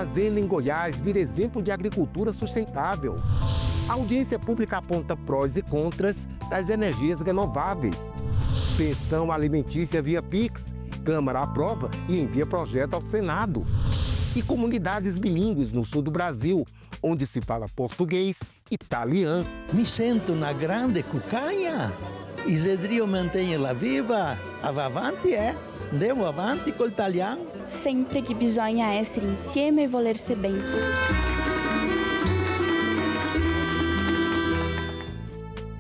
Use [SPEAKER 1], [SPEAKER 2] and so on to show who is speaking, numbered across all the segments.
[SPEAKER 1] fazenda em Goiás vira exemplo de agricultura sustentável. A audiência pública aponta prós e contras das energias renováveis. Pensão alimentícia via Pix. Câmara aprova e envia projeto ao Senado. E comunidades bilíngues no sul do Brasil, onde se fala português e italiano.
[SPEAKER 2] Mi sento una grande cucaia. E se Dio mantenha-la viva, va avanti, andiamo avanti col italiano.
[SPEAKER 3] Sempre che bisogna essere insieme e volersi bene.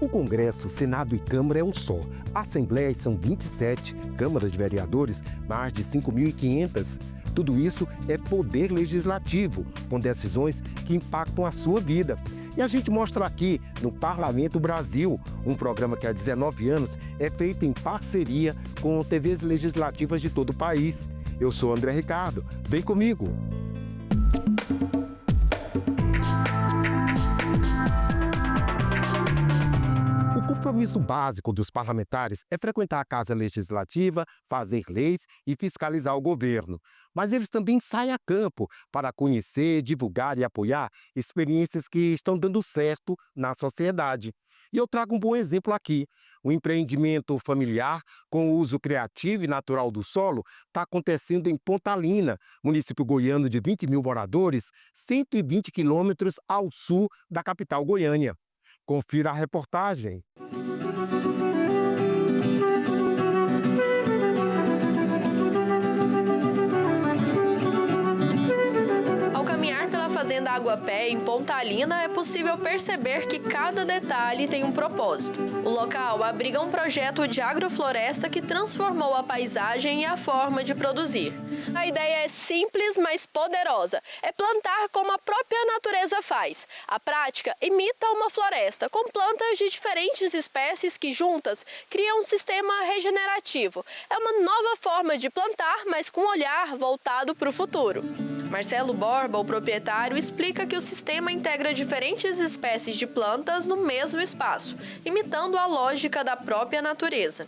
[SPEAKER 1] O Congresso, Senado e Câmara é um só. Assembleias são 27, Câmaras de Vereadores, mais de 5.500. Tudo isso é poder legislativo, com decisões que impactam a sua vida. E a gente mostra aqui no Parlamento Brasil, um programa que há 19 anos é feito em parceria com TVs legislativas de todo o país. Eu sou André Ricardo, vem comigo! O compromisso básico dos parlamentares é frequentar a Casa Legislativa, fazer leis e fiscalizar o governo. Mas eles também saem a campo para conhecer, divulgar e apoiar experiências que estão dando certo na sociedade. E eu trago um bom exemplo aqui. O empreendimento familiar com o uso criativo e natural do solo está acontecendo em Pontalina, município goiano de 20 mil moradores, 120 quilômetros ao sul da capital Goiânia. Confira a reportagem.
[SPEAKER 4] Ao caminhar pela Fazenda Aguapé, em Pontalina, é possível perceber que cada detalhe tem um propósito. O local abriga um projeto de agrofloresta que transformou a paisagem e a forma de produzir. A ideia é simples, mas poderosa. É plantar como a própria natureza faz. A prática imita uma floresta, com plantas de diferentes espécies que, juntas, criam um sistema regenerativo. É uma nova forma de plantar, mas com um olhar voltado para o futuro. Marcelo Borba, o proprietário, explica que o sistema integra diferentes espécies de plantas no mesmo espaço, imitando a lógica da própria natureza.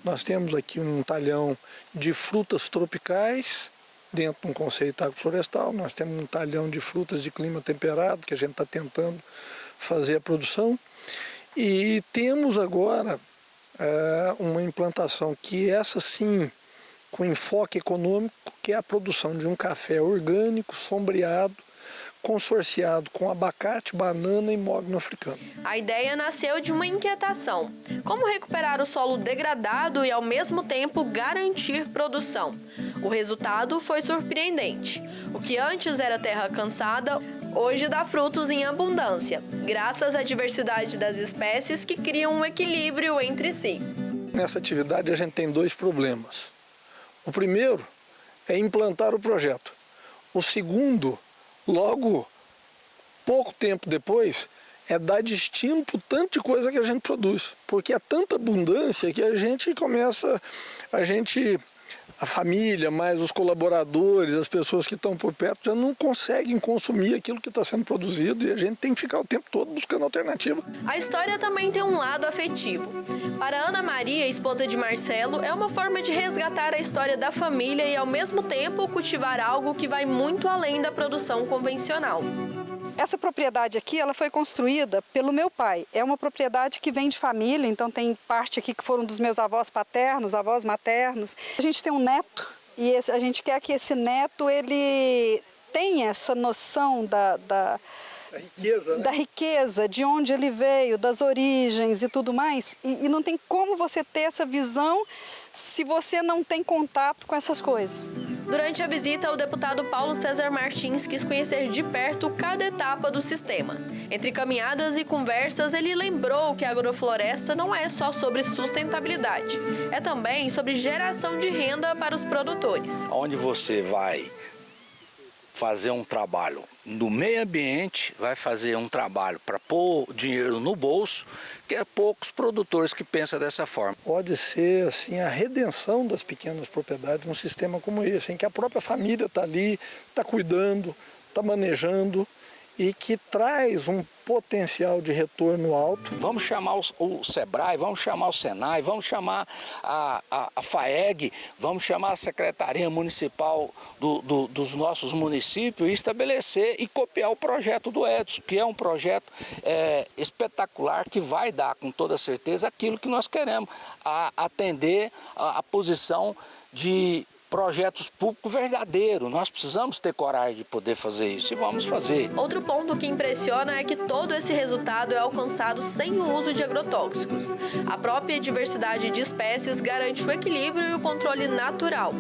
[SPEAKER 5] Nós temos aqui um talhão de frutas tropicais, dentro de um conceito agroflorestal. Nós temos um talhão de frutas de clima temperado, que a gente está tentando fazer a produção. E temos agora uma implantação que essa sim, com enfoque econômico, que é a produção de um café orgânico, sombreado, consorciado com abacate, banana e mogno africano.
[SPEAKER 4] A ideia nasceu de uma inquietação. Como recuperar o solo degradado e, ao mesmo tempo, garantir produção? O resultado foi surpreendente. O que antes era terra cansada, hoje dá frutos em abundância, graças à diversidade das espécies que criam um equilíbrio entre si.
[SPEAKER 5] Nessa atividade a gente tem dois problemas. O primeiro é implantar o projeto. O segundo, logo pouco tempo depois, é dar destino para o tanto de coisa que a gente produz. Porque é tanta abundância que a gente começa, a família, mais os colaboradores, as pessoas que estão por perto, já não conseguem consumir aquilo que está sendo produzido e a gente tem que ficar o tempo todo buscando alternativa.
[SPEAKER 4] A história também tem um lado afetivo. Para Ana Maria, esposa de Marcelo, é uma forma de resgatar a história da família e, ao mesmo tempo, cultivar algo que vai muito além da produção convencional.
[SPEAKER 6] Essa propriedade aqui, ela foi construída pelo meu pai. É uma propriedade que vem de família, então tem parte aqui que foram dos meus avós paternos, avós maternos. A gente tem um neto e a gente quer que esse neto ele tenha essa noção da
[SPEAKER 5] riqueza, né?
[SPEAKER 6] Da riqueza, de onde ele veio, das origens e tudo mais. E não tem como você ter essa visão se você não tem contato com essas coisas.
[SPEAKER 4] Durante a visita, o deputado Paulo César Martins quis conhecer de perto cada etapa do sistema. Entre caminhadas e conversas, ele lembrou que a agrofloresta não é só sobre sustentabilidade, é também sobre geração de renda para os produtores.
[SPEAKER 7] Onde você vai fazer um trabalho no meio ambiente, vai fazer um trabalho para pôr dinheiro no bolso, que é poucos produtores que pensam dessa forma.
[SPEAKER 5] Pode ser assim, a redenção das pequenas propriedades num sistema como esse, em que a própria família está ali, está cuidando, está manejando e que traz um potencial de retorno alto.
[SPEAKER 7] Vamos chamar o SEBRAE, vamos chamar o SENAI, vamos chamar a FAEG, vamos chamar a Secretaria Municipal dos nossos municípios e estabelecer e copiar o projeto do Edson, que é um projeto espetacular, que vai dar com toda certeza aquilo que nós queremos, atender a posição de projetos públicos verdadeiros. Nós precisamos ter coragem de poder fazer isso e vamos fazer.
[SPEAKER 4] Outro ponto que impressiona é que todo esse resultado é alcançado sem o uso de agrotóxicos. A própria diversidade de espécies garante o equilíbrio e o controle natural.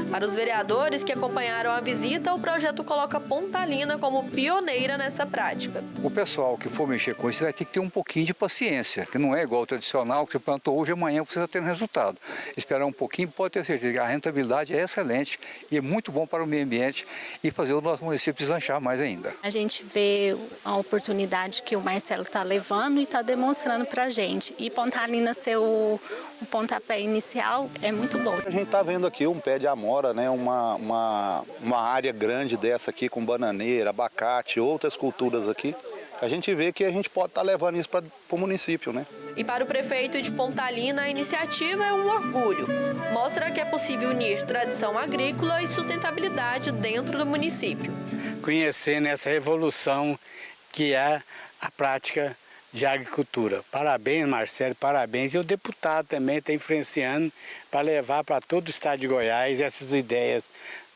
[SPEAKER 4] Para os vereadores que acompanharam a visita, o projeto coloca Pontalina como pioneira nessa prática.
[SPEAKER 8] O pessoal que for mexer com isso vai ter que ter um pouquinho de paciência, que não é igual ao tradicional, que você plantou hoje e amanhã você está tendo resultado. Esperar um pouquinho, pode ter certeza que a rentabilidade é excelente e é muito bom para o meio ambiente e fazer o nosso município deslanchar mais ainda.
[SPEAKER 9] A gente vê a oportunidade que o Marcelo está levando e está demonstrando para a gente. E Pontalina ser o pontapé inicial é muito bom.
[SPEAKER 10] A gente está vendo aqui um pé de amora, né? uma área grande dessa aqui com bananeira, abacate, outras culturas aqui. A gente vê que a gente pode estar levando isso para o município, né?
[SPEAKER 4] E para o prefeito de Pontalina, a iniciativa é um orgulho. Mostra que é possível unir tradição agrícola e sustentabilidade dentro do município.
[SPEAKER 11] Conhecendo essa revolução que é a prática de agricultura. Parabéns, Marcelo, parabéns. E o deputado também está influenciando para levar para todo o estado de Goiás essas ideias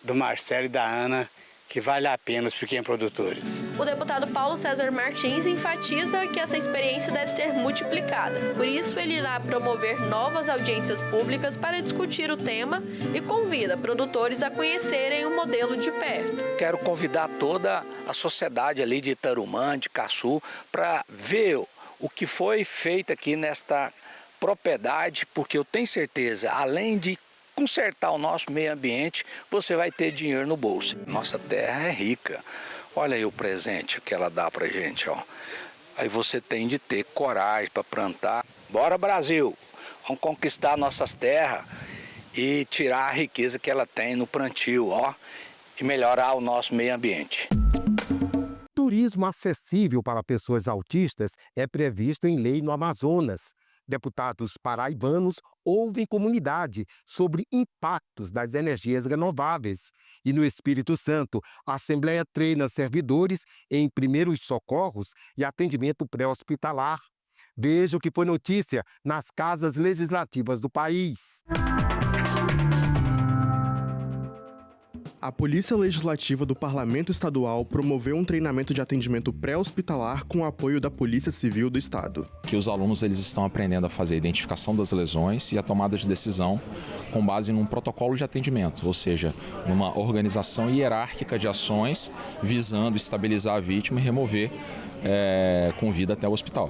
[SPEAKER 11] do Marcelo e da Ana, que vale a pena os pequenos produtores.
[SPEAKER 4] O deputado Paulo César Martins enfatiza que essa experiência deve ser multiplicada. Por isso, ele irá promover novas audiências públicas para discutir o tema e convida produtores a conhecerem o modelo de perto.
[SPEAKER 7] Quero convidar toda a sociedade ali de Tarumã, de Caçu, para ver o que foi feito aqui nesta propriedade, porque eu tenho certeza, além de consertar o nosso meio ambiente, você vai ter dinheiro no bolso. Nossa terra é rica. Olha aí o presente que ela dá pra gente, ó. Aí você tem de ter coragem para plantar. Bora, Brasil! Vamos conquistar nossas terras e tirar a riqueza que ela tem no plantio, ó, e melhorar o nosso meio ambiente.
[SPEAKER 1] Turismo acessível para pessoas autistas é previsto em lei no Amazonas. Deputados paraibanos ouvem comunidade sobre impactos das energias renováveis. E no Espírito Santo, a Assembleia treina servidores em primeiros socorros e atendimento pré-hospitalar. Veja o que foi notícia nas casas legislativas do país.
[SPEAKER 12] A Polícia Legislativa do Parlamento Estadual promoveu um treinamento de atendimento pré-hospitalar com o apoio da Polícia Civil do Estado.
[SPEAKER 13] Que os alunos eles estão aprendendo a fazer a identificação das lesões e a tomada de decisão com base num protocolo de atendimento, ou seja, numa organização hierárquica de ações visando estabilizar a vítima e remover com vida até o hospital,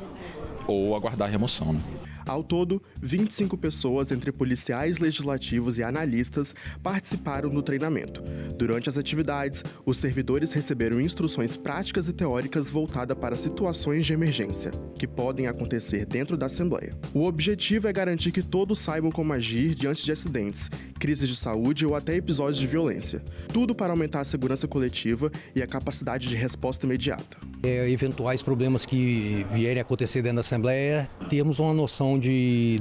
[SPEAKER 13] ou aguardar a remoção, né?
[SPEAKER 12] Ao todo, 25 pessoas, entre policiais legislativos e analistas, participaram do treinamento. Durante as atividades, os servidores receberam instruções práticas e teóricas voltadas para situações de emergência, que podem acontecer dentro da Assembleia. O objetivo é garantir que todos saibam como agir diante de acidentes, crises de saúde ou até episódios de violência. Tudo para aumentar a segurança coletiva e a capacidade de resposta imediata.
[SPEAKER 14] Eventuais problemas que vierem a acontecer dentro da Assembleia, temos uma noção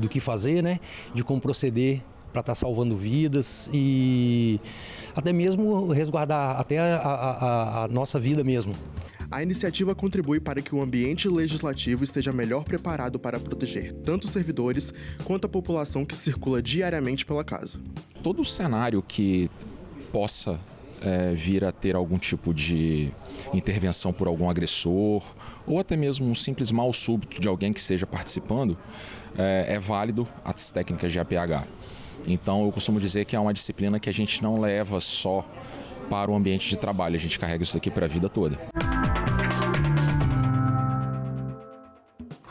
[SPEAKER 14] do que fazer, né? De como proceder para estar salvando vidas e até mesmo resguardar até a nossa vida mesmo.
[SPEAKER 12] A iniciativa contribui para que o ambiente legislativo esteja melhor preparado para proteger tanto os servidores quanto a população que circula diariamente pela casa.
[SPEAKER 13] Todo o cenário que possa vir a ter algum tipo de intervenção por algum agressor ou até mesmo um simples mal súbito de alguém que esteja participando, é válido as técnicas de APH. Então eu costumo dizer que é uma disciplina que a gente não leva só para o ambiente de trabalho, a gente carrega isso aqui para a vida toda.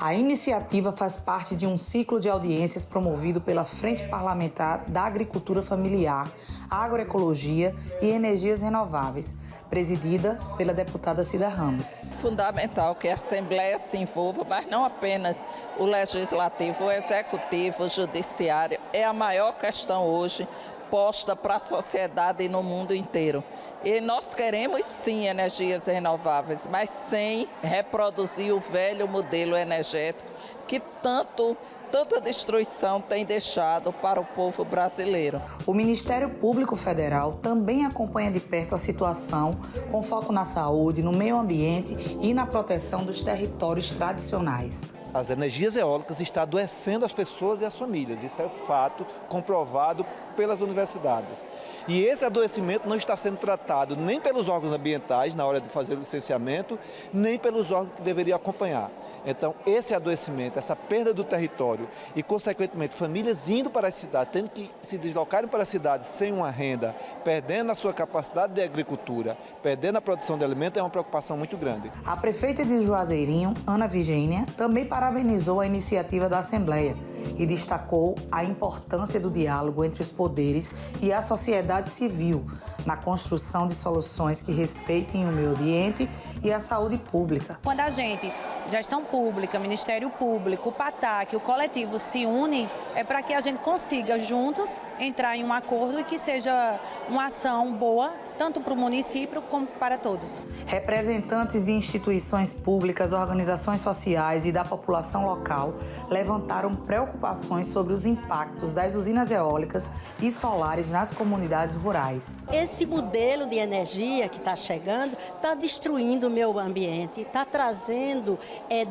[SPEAKER 15] A iniciativa faz parte de um ciclo de audiências promovido pela Frente Parlamentar da Agricultura Familiar, Agroecologia e Energias Renováveis, presidida pela deputada Cida Ramos.
[SPEAKER 16] Fundamental que a Assembleia se envolva, mas não apenas o Legislativo, o Executivo, o Judiciário. É a maior questão hoje proposta para a sociedade e no mundo inteiro. E nós queremos sim energias renováveis, mas sem reproduzir o velho modelo energético que tanta destruição tem deixado para o povo brasileiro.
[SPEAKER 15] O Ministério Público Federal também acompanha de perto a situação, com foco na saúde, no meio ambiente e na proteção dos territórios tradicionais.
[SPEAKER 17] As energias eólicas estão adoecendo as pessoas e as famílias. Isso é fato comprovado pelas universidades. E esse adoecimento não está sendo tratado nem pelos órgãos ambientais na hora de fazer o licenciamento, nem pelos órgãos que deveriam acompanhar. Então, esse adoecimento, essa perda do território e, consequentemente, famílias indo para as cidades, tendo que se deslocarem para as cidades sem uma renda, perdendo a sua capacidade de agricultura, perdendo a produção de alimentos, é uma preocupação muito grande.
[SPEAKER 15] A prefeita de Juazeirinho, Ana Vigênia, também parabenizou a iniciativa da Assembleia e destacou a importância do diálogo entre os poderes e a sociedade civil na construção de soluções que respeitem o meio ambiente e a saúde pública.
[SPEAKER 18] Quando a gente, gestão pública, Ministério Público, o PATAC, o coletivo se une, é para que a gente consiga juntos entrar em um acordo e que seja uma ação boa, tanto para o município como para todos.
[SPEAKER 15] Representantes de instituições públicas, organizações sociais e da população local levantaram preocupações sobre os impactos das usinas eólicas e solares nas comunidades rurais.
[SPEAKER 19] Esse modelo de energia que está chegando está destruindo o meio ambiente, está trazendo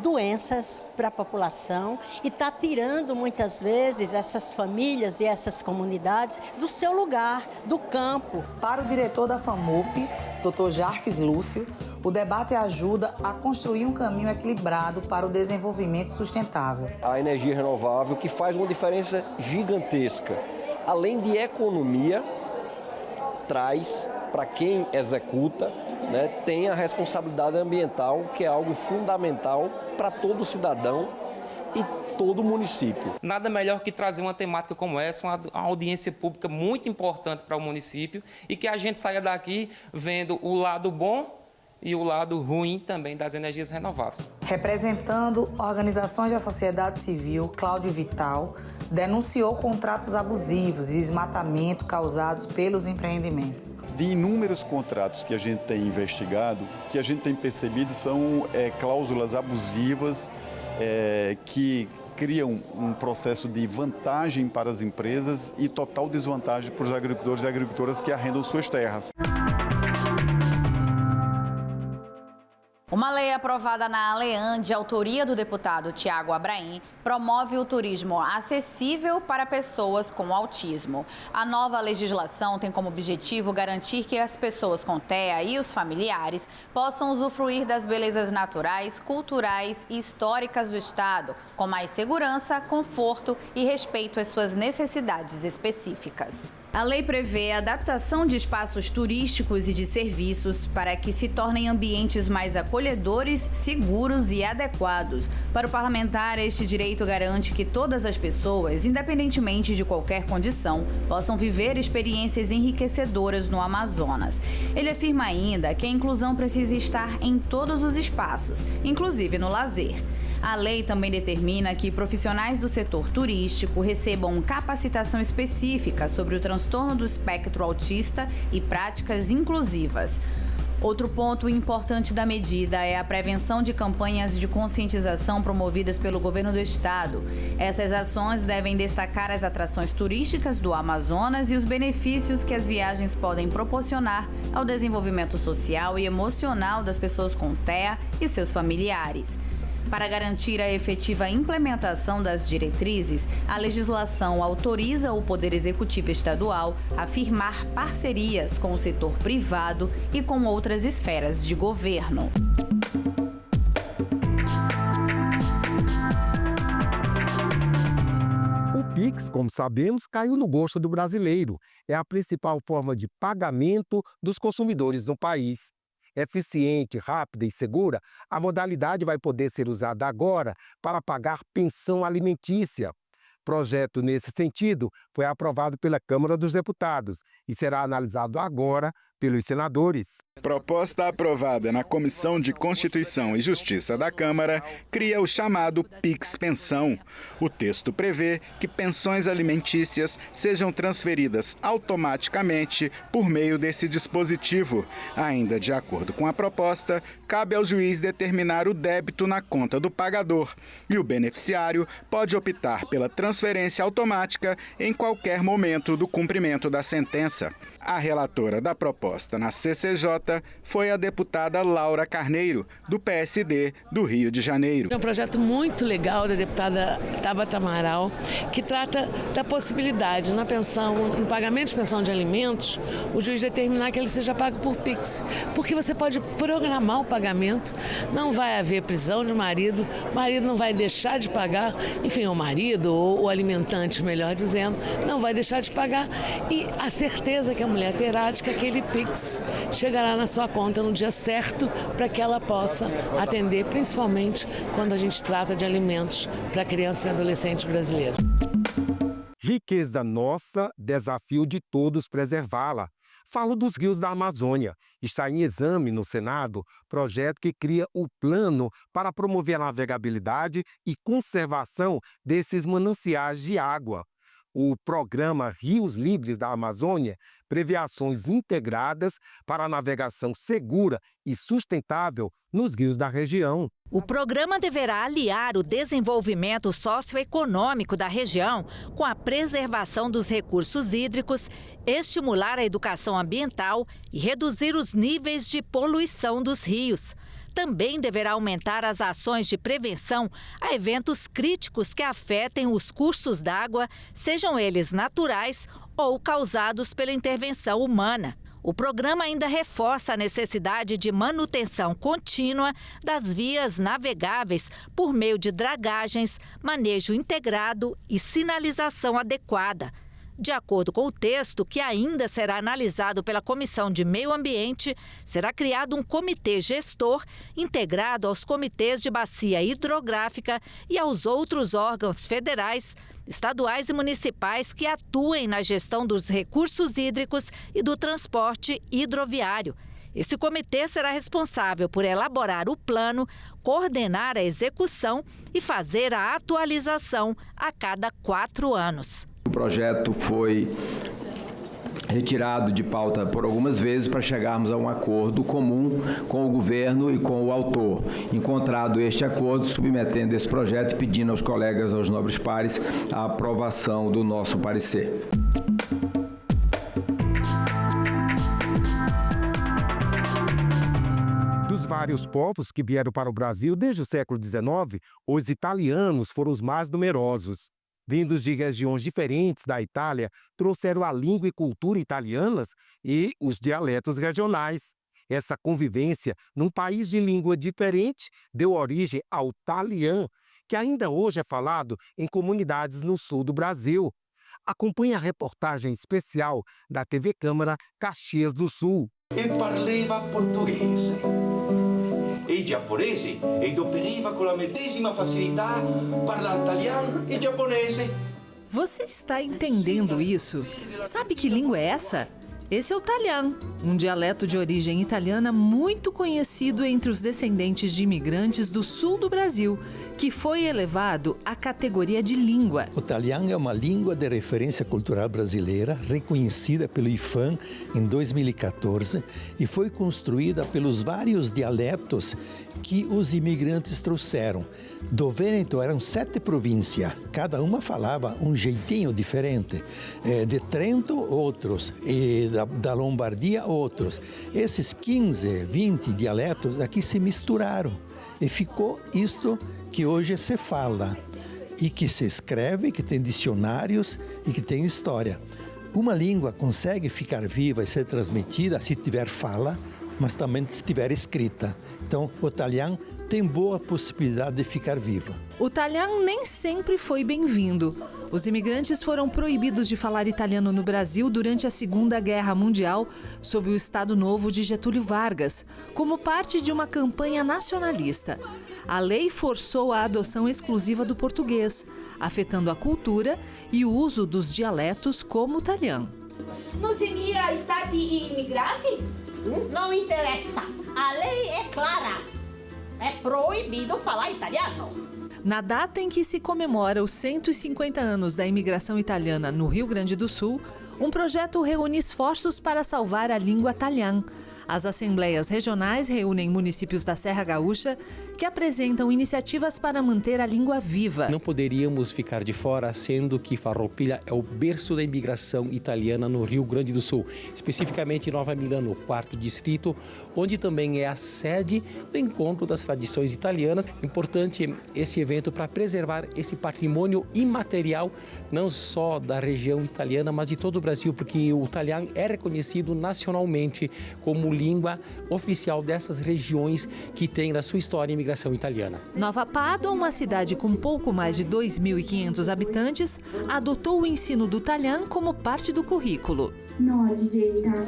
[SPEAKER 19] doenças para a população e está tirando muitas vezes essas famílias e essas comunidades do seu lugar, do campo.
[SPEAKER 15] Para o diretor da FAMUP, Dr. Jarques Lúcio, o debate ajuda a construir um caminho equilibrado para o desenvolvimento sustentável.
[SPEAKER 20] A energia renovável que faz uma diferença gigantesca. Além de economia, traz para quem executa, tem a responsabilidade ambiental, que é algo fundamental para todo cidadão e todo município.
[SPEAKER 21] Nada melhor que trazer uma temática como essa, uma audiência pública muito importante para o município e que a gente saia daqui vendo o lado bom e o lado ruim também das energias renováveis.
[SPEAKER 15] Representando organizações da sociedade civil, Cláudio Vital denunciou contratos abusivos e desmatamento causados pelos empreendimentos.
[SPEAKER 22] De inúmeros contratos que a gente tem investigado, o que a gente tem percebido são cláusulas abusivas que criam um processo de vantagem para as empresas e total desvantagem para os agricultores e agricultoras que arrendam suas terras.
[SPEAKER 23] Uma lei aprovada na Alean, de autoria do deputado Tiago Abraim, promove o turismo acessível para pessoas com autismo. A nova legislação tem como objetivo garantir que as pessoas com TEA e os familiares possam usufruir das belezas naturais, culturais e históricas do estado, com mais segurança, conforto e respeito às suas necessidades específicas. A lei prevê a adaptação de espaços turísticos e de serviços para que se tornem ambientes mais acolhedores, seguros e adequados. Para o parlamentar, este direito garante que todas as pessoas, independentemente de qualquer condição, possam viver experiências enriquecedoras no Amazonas. Ele afirma ainda que a inclusão precisa estar em todos os espaços, inclusive no lazer. A lei também determina que profissionais do setor turístico recebam capacitação específica sobre o transtorno do espectro autista e práticas inclusivas. Outro ponto importante da medida é a prevenção de campanhas de conscientização promovidas pelo governo do estado. Essas ações devem destacar as atrações turísticas do Amazonas e os benefícios que as viagens podem proporcionar ao desenvolvimento social e emocional das pessoas com TEA e seus familiares. Para garantir a efetiva implementação das diretrizes, a legislação autoriza o Poder Executivo Estadual a firmar parcerias com o setor privado e com outras esferas de governo.
[SPEAKER 1] O Pix, como sabemos, caiu no gosto do brasileiro. É a principal forma de pagamento dos consumidores no país. Eficiente, rápida e segura, a modalidade vai poder ser usada agora para pagar pensão alimentícia. Projeto nesse sentido foi aprovado pela Câmara dos Deputados e será analisado agora pelos senadores.
[SPEAKER 2] Proposta aprovada na Comissão de Constituição e Justiça da Câmara cria o chamado Pix Pensão. O texto prevê que pensões alimentícias sejam transferidas automaticamente por meio desse dispositivo. Ainda de acordo com a proposta, cabe ao juiz determinar o débito na conta do pagador e o beneficiário pode optar pela transferência automática em qualquer momento do cumprimento da sentença. A relatora da proposta na CCJ foi a deputada Laura Carneiro, do PSD do Rio de Janeiro.
[SPEAKER 3] É um projeto muito legal da deputada Tabata Amaral, que trata da possibilidade no pagamento de pensão de alimentos, o juiz determinar que ele seja pago por Pix, porque você pode programar o pagamento, não vai haver prisão de marido, o marido não vai deixar de pagar, enfim, o marido ou o alimentante, melhor dizendo, não vai deixar de pagar, e a certeza que a mulher terá de que aquele Pix chegará na sua conta no dia certo para que ela possa atender, principalmente quando a gente trata de alimentos para criança e adolescente brasileiro.
[SPEAKER 1] Riqueza nossa, desafio de todos preservá-la. Falo dos rios da Amazônia. Está em exame no Senado projeto que cria o plano para promover a navegabilidade e conservação desses mananciais de água. O programa Rios Livres da Amazônia prevê ações integradas para a navegação segura e sustentável nos rios da região.
[SPEAKER 6] O programa deverá aliar o desenvolvimento socioeconômico da região com a preservação dos recursos hídricos, estimular a educação ambiental e reduzir os níveis de poluição dos rios. Também deverá aumentar as ações de prevenção a eventos críticos que afetem os cursos d'água, sejam eles naturais ou causados pela intervenção humana. O programa ainda reforça a necessidade de manutenção contínua das vias navegáveis por meio de dragagens, manejo integrado e sinalização adequada. De acordo com o texto, que ainda será analisado pela Comissão de Meio Ambiente, será criado um comitê gestor integrado aos comitês de bacia hidrográfica e aos outros órgãos federais, estaduais e municipais que atuem na gestão dos recursos hídricos e do transporte hidroviário. Esse comitê será responsável por elaborar o plano, coordenar a execução e fazer a atualização a cada 4 anos.
[SPEAKER 24] O projeto foi retirado de pauta por algumas vezes para chegarmos a um acordo comum com o governo e com o autor. Encontrado este acordo, submetendo esse projeto e pedindo aos colegas, aos nobres pares, a aprovação do nosso parecer.
[SPEAKER 1] Dos vários povos que vieram para o Brasil desde o século XIX, os italianos foram os mais numerosos. Vindos de regiões diferentes da Itália, trouxeram a língua e cultura italianas e os dialetos regionais. Essa convivência num país de língua diferente deu origem ao talian, que ainda hoje é falado em comunidades no sul do Brasil. Acompanhe a reportagem especial da TV Câmara Caxias do Sul.
[SPEAKER 25] E parlava portuguese. E giapponese e doperiva com a medesima facilità parlare italiano e giapponese.
[SPEAKER 26] Você está entendendo isso? Sabe que língua é essa? Esse é o talian, um dialeto de origem italiana muito conhecido entre os descendentes de imigrantes do sul do Brasil, que foi elevado à categoria de língua.
[SPEAKER 27] O talian é uma língua de referência cultural brasileira, reconhecida pelo IFAM em 2014 e foi construída pelos vários dialetos que os imigrantes trouxeram. Do Vêneto eram 7 províncias, cada uma falava um jeitinho diferente. De Trento, outros, e da Lombardia, outros. Esses 15, 20 dialetos aqui se misturaram e ficou isto que hoje se fala e que se escreve, que tem dicionários e que tem história. Uma língua consegue ficar viva e ser transmitida se tiver fala, mas também se tiver escrita. Então, o talian tem boa possibilidade de ficar vivo.
[SPEAKER 26] O talian nem sempre foi bem-vindo. Os imigrantes foram proibidos de falar italiano no Brasil durante a Segunda Guerra Mundial, sob o Estado Novo de Getúlio Vargas, como parte de uma campanha nacionalista. A lei forçou a adoção exclusiva do português, afetando a cultura e o uso dos dialetos como o talian.
[SPEAKER 4] Não seria Estado imigrante?
[SPEAKER 19] Não interessa. A lei é clara. É proibido falar italiano.
[SPEAKER 26] Na data em que se comemora os 150 anos da imigração italiana no Rio Grande do Sul, um projeto reúne esforços para salvar a língua italiana. As assembleias regionais reúnem municípios da Serra Gaúcha que apresentam iniciativas para manter a língua viva.
[SPEAKER 5] Não poderíamos ficar de fora, sendo que Farroupilha é o berço da imigração italiana no Rio Grande do Sul, especificamente em Nova Milano, 4º distrito, onde também é a sede do Encontro das Tradições Italianas. Importante esse evento para preservar esse patrimônio imaterial, não só da região italiana, mas de todo o Brasil, porque o italiano é reconhecido nacionalmente como língua oficial dessas regiões que tem na sua história a imigração italiana.
[SPEAKER 26] Nova Pádua, uma cidade com pouco mais de 2.500 habitantes, adotou o ensino do italiano como parte do currículo.
[SPEAKER 7] No, Gigetta.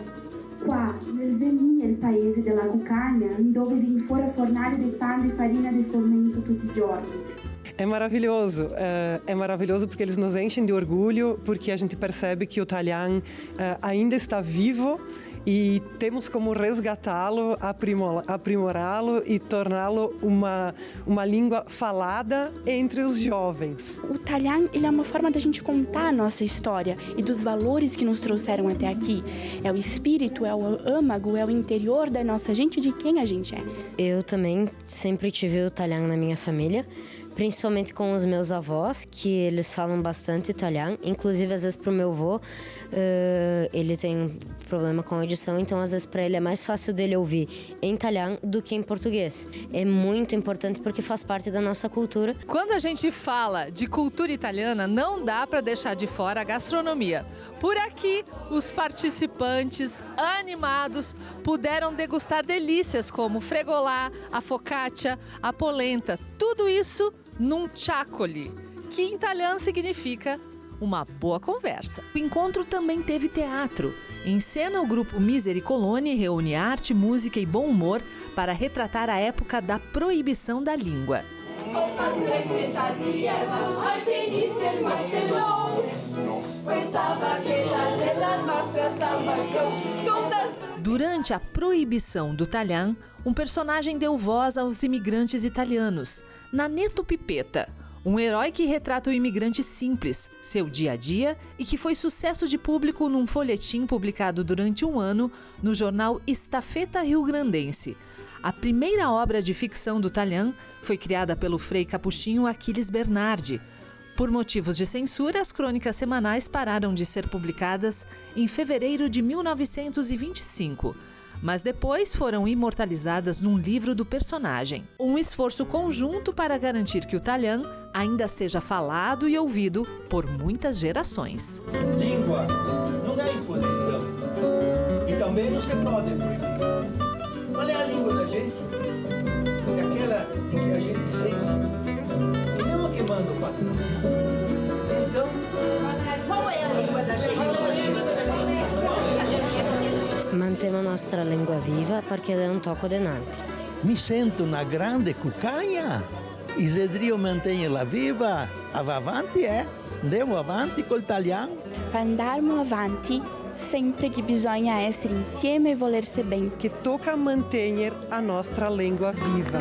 [SPEAKER 7] Qua, nel Zenin, il paese della cucagna, dove vem fora fornare del pane e farina di frumento tutti i giorni.
[SPEAKER 8] É maravilhoso porque eles nos enchem de orgulho, porque a gente percebe que o italiano ainda está vivo e temos como resgatá-lo, aprimorá-lo e torná-lo uma língua falada entre os jovens.
[SPEAKER 7] O italiano, ele é uma forma da gente contar a nossa história e dos valores que nos trouxeram até aqui. É o espírito, é o âmago, é o interior da nossa gente, de quem a gente é.
[SPEAKER 9] Eu também sempre tive o italiano na minha família, principalmente com os meus avós, que eles falam bastante italiano. Inclusive, às vezes, para o meu avô, ele tem problema com a audição, então, às vezes, para ele é mais fácil dele ouvir em italiano do que em português. É muito importante porque faz parte da nossa cultura.
[SPEAKER 26] Quando a gente fala de cultura italiana, não dá para deixar de fora a gastronomia. Por aqui, os participantes animados puderam degustar delícias como fregolà, a focaccia, a polenta. Tudo isso num ciaccoli, que em italiano significa uma boa conversa. O encontro também teve teatro. Em cena, o grupo Misericolone reúne arte, música e bom humor para retratar a época da proibição da língua. Durante a proibição do italiano, um personagem deu voz aos imigrantes italianos, Nanetto Pipetta, um herói que retrata o imigrante simples, seu dia a dia e que foi sucesso de público num folhetim publicado durante um ano no jornal Estafeta Rio-Grandense. A primeira obra de ficção do italiano foi criada pelo frei capuchinho Achilles Bernardi. Por motivos de censura, as crônicas semanais pararam de ser publicadas em fevereiro de 1925. Mas depois foram imortalizadas num livro do personagem. Um esforço conjunto para garantir que o italiano ainda seja falado e ouvido por muitas gerações.
[SPEAKER 10] Língua não é imposição e também não se pode proibir. Qual é a língua da gente? É aquela em que a gente sente e não a que manda o patrão. Então, qual é a língua da gente?
[SPEAKER 9] Mantemo a nostra língua viva perché è un tocco de Nantes.
[SPEAKER 27] Mi sento una grande cucagna. Isidrio mantenha-la viva. Avanti, Andiamo avanti col italiano.
[SPEAKER 7] Andiamo avanti sempre che bisogna essere insieme e volersi bem.
[SPEAKER 8] Que toca manter a nostra língua viva.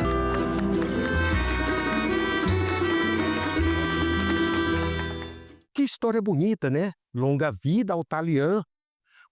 [SPEAKER 1] Que história bonita, né? Longa vida ao italiano.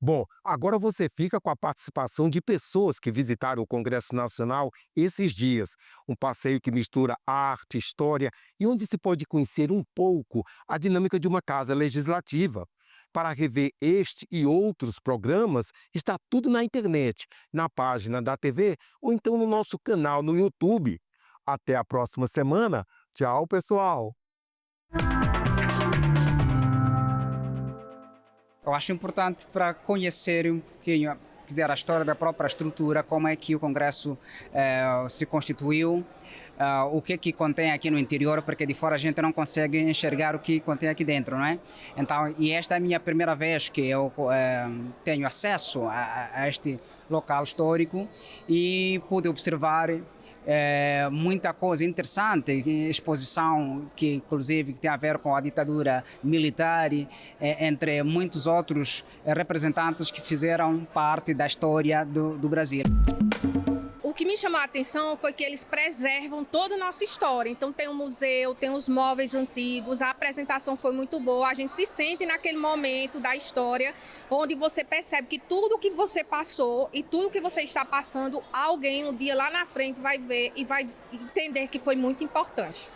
[SPEAKER 1] Bom, agora você fica com a participação de pessoas que visitaram o Congresso Nacional esses dias. Um passeio que mistura arte, história e onde se pode conhecer um pouco a dinâmica de uma casa legislativa. Para rever este e outros programas, está tudo na internet, na página da TV ou então no nosso canal no YouTube. Até a próxima semana. Tchau, pessoal!
[SPEAKER 11] Eu acho importante para conhecer um pouquinho, a história da própria estrutura, como é que o Congresso se constituiu, o que contém aqui no interior, porque de fora a gente não consegue enxergar o que contém aqui dentro, não é? Então, e esta é a minha primeira vez que eu tenho acesso a este local histórico e pude observar muita coisa interessante, exposição que inclusive tem a ver com a ditadura militar, entre muitos outros representantes que fizeram parte da história do Brasil.
[SPEAKER 12] O que me chamou a atenção foi que eles preservam toda a nossa história. Então tem um museu, tem os móveis antigos, a apresentação foi muito boa, a gente se sente naquele momento da história, onde você percebe que tudo que você passou e tudo que você está passando, alguém um dia lá na frente vai ver e vai entender que foi muito importante.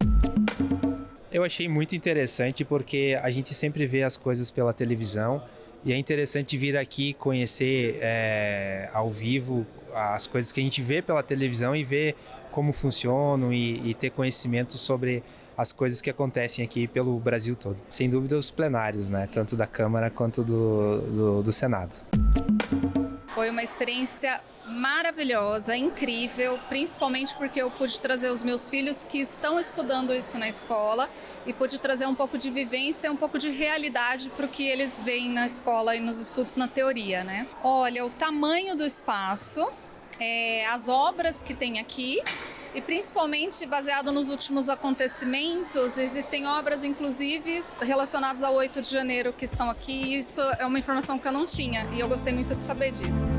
[SPEAKER 13] Eu achei muito interessante porque a gente sempre vê as coisas pela televisão e é interessante vir aqui conhecer ao vivo as coisas que a gente vê pela televisão e ver como funcionam e ter conhecimento sobre as coisas que acontecem aqui pelo Brasil todo. Sem dúvida os plenários, né? Tanto da Câmara quanto do Senado.
[SPEAKER 14] Foi uma experiência maravilhosa, incrível, principalmente porque eu pude trazer os meus filhos que estão estudando isso na escola e pude trazer um pouco de vivência, um pouco de realidade para o que eles veem na escola e nos estudos na teoria, né? Olha, o tamanho do espaço, as obras que tem aqui e principalmente baseado nos últimos acontecimentos, existem obras inclusive relacionadas ao 8 de janeiro que estão aqui e isso é uma informação que eu não tinha e eu gostei muito de saber disso.